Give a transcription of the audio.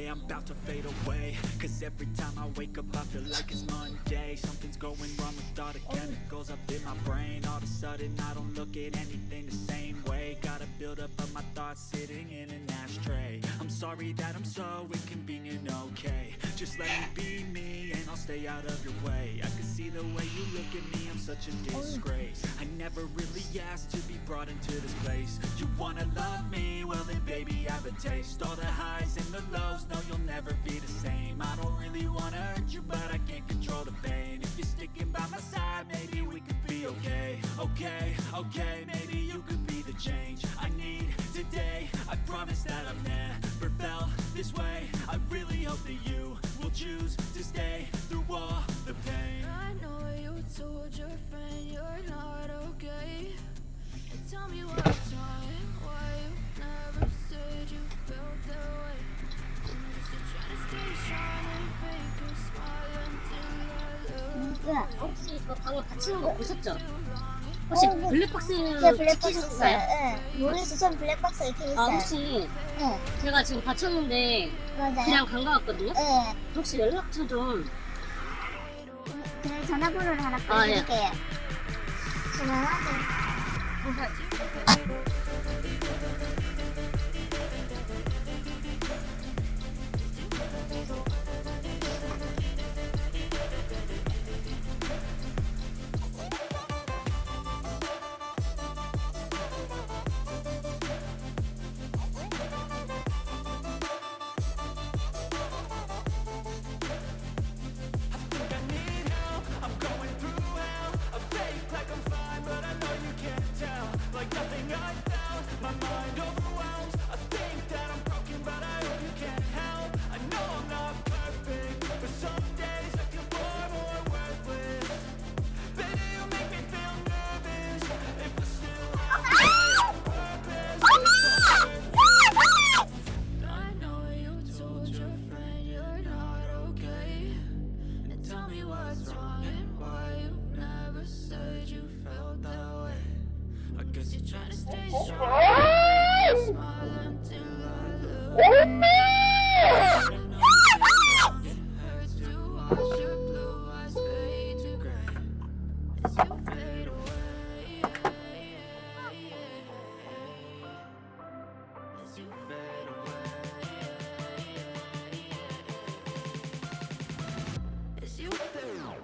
yeah, I'm about to fade away. Cause every time I wake up I feel like it's Monday. Something's going wrong with all the chemicals up in my brain. All of a sudden I don't look at anything the same way. Gotta build up of my thoughts sitting in an ashtray. I'm sorry that I'm so inconvenient, okay. Just let me be me and I'll stay out of your way. I can see the way you look at me, I'm such a disgrace. I never really asked to be brought into this place. You wanna love me? Well then baby I have a taste. All the highs and the lows, no you'll never be the same. I don't really wanna hurt you but I can't control the pain. If you're sticking by my side maybe we could be okay. Okay, maybe you could be the change I need today. I promise that I've never felt this way. I really hope that you will choose to stay through all the pain. I know you told your friend you're not okay. Tell me what's wrong and why you never said you felt that way. I'm just trying to stay strong and fake a smile until I love. 혹시 저 방금 다치는 거 보셨죠? 혹시 블랙박스 네, 블랙박스 있어요. 시키셨어요? 네. 모르겠어. 전 블랙박스 이렇게 있어요. 혹시 네. 제가 지금 다쳤는데 맞아요. 그냥 간 거 같거든요? 네. 혹시 연락처 좀. 그 전화번호를 하나 예. 드릴게요. 전화하세요. Trying to stay strong and fake a smile until I love. It hurts to watch your blue eyes fade to gray as you fade away. As you fade away. As you fade away.